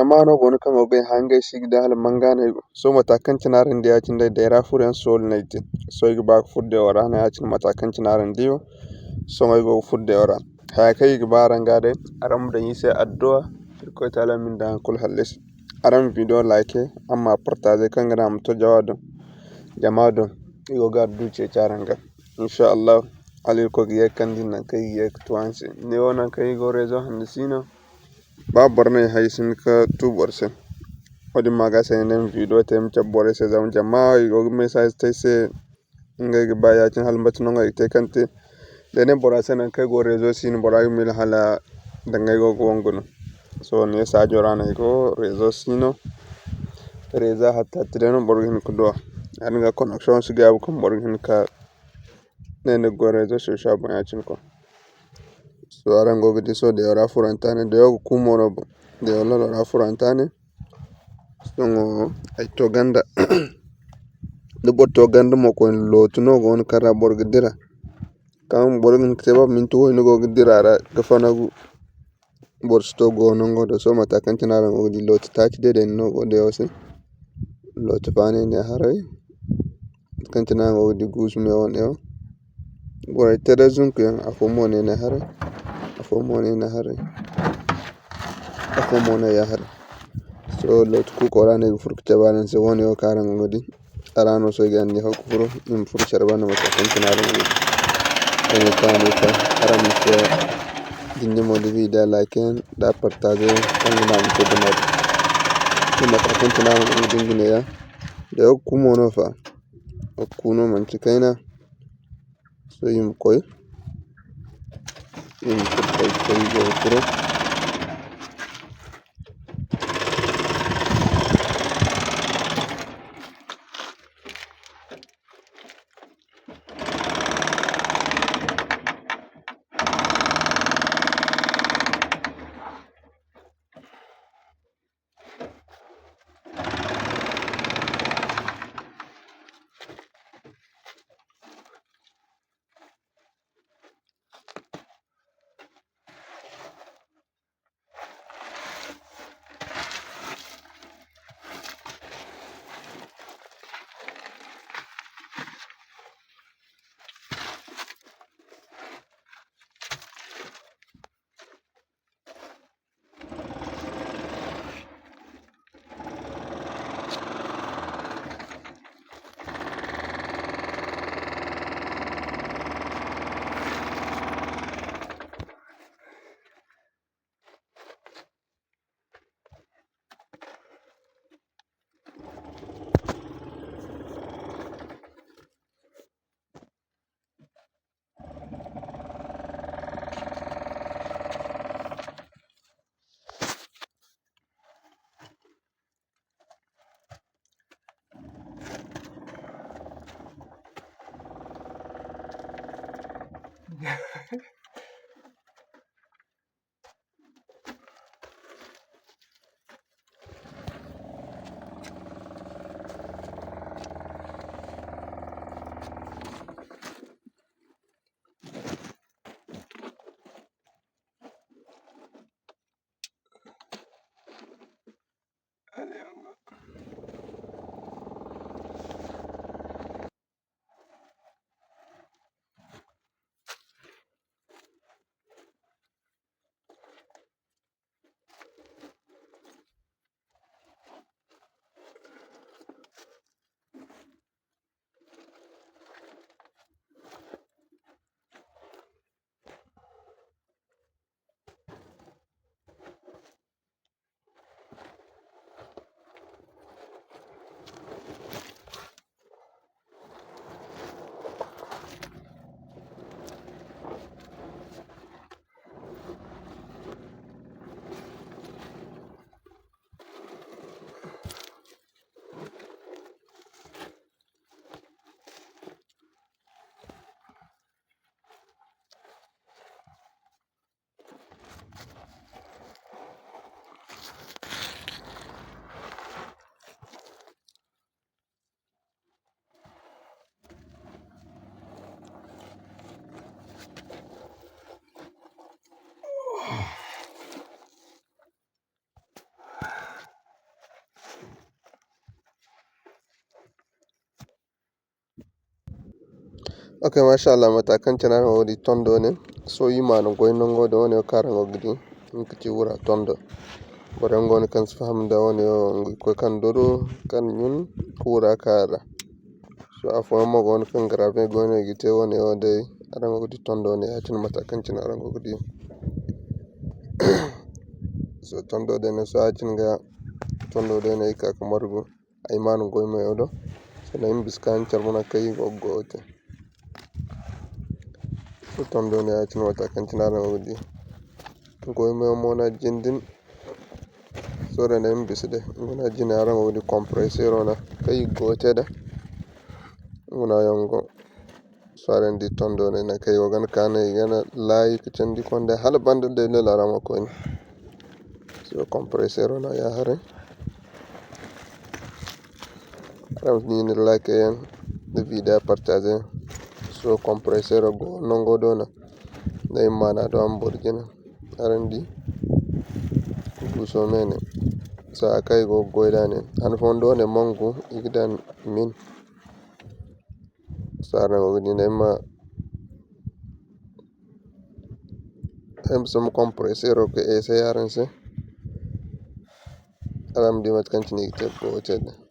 jamano gonu kan ogai hangai sigda hal mangana so matakan cinarin da yacin da ra furen sol nayti so igi ba fudde ora na yacin matakan cinarin diyo so ngai go fudde ora ha kai igi baran gade aram da yise addu'a irikoy tala min da kul halis aram video like amma partage kan gana muto jawado jamado igo ga duce charanga insha Allah alil ko giye kan dinna kai yek tuansi ne wona kai go rezo handisino ba borne haisin ka tu borse odi maga sai nem video tem chabbore se zam jama igo message tay se ngai ba ya cin halbat no ngai te kante dene bora sanan kai go rezo sin bora mil hala da ngai go gongono so ne sa jorana igo rezo sino reza hatta treno borgin ko do an ga connection su ga ko borgin ka ne go rezo so shabo ya cin ko so arango gidi so de ora furantane de yo kumono de ololo ora furantane so ay to ganda de botto ganda mo ko lotuno gon kara borgidira kam borgin teba min to no go gidira ga fanagu borsto go no go so mata kan tinara go di lot taati de no go de ose lot fane ne haray kan tinara go di gusme on e go tere zunku afomo ne haray afomo ne haray afomo ne ya haray so lot ku ko rane furkte balan se woni o karan ngodi arano so gandi hakuro im fur charbana mata kan tinara go ene tani ka aram ko dinne mo di video like da partage kan na ko de mata kan tinara go dingine ya de ku mono fa kuno man cikaina so yim koy go kuro Okay, mashallah matakan canar wodi tondo ne so yimano goynongo do ne karango gidi nkiti wura tondo borango ne kan fahamda woni ko kan dodo kan nyun wura kara so afo mo gon kan grave gono gite woni o de arango gidi tondo ne atin matakan canar arango gidi so tondo de ne so atin ga tondo de ne ka kamargo aymanu goymo yodo so na imbiskan charmona kay gogote so tondo ne atin matakan canar arango gidi goymo mona jindin sore na imbisde ngona jina arango gidi compressor ona kay gote da ngona yongo saren di tondo ne na kay wagan kana yana lay kicandi konde hala bande de le la ramo ko so compressor ona ya hare ram ni ni like yan de video partager so compressor go nongo dona nay mana do am borjina arandi guso mene sa kay go goydane an fondo ne mongu igdan min sara go ni nema em som compressor ko e se yaranse aram di mat kan tini te ko tede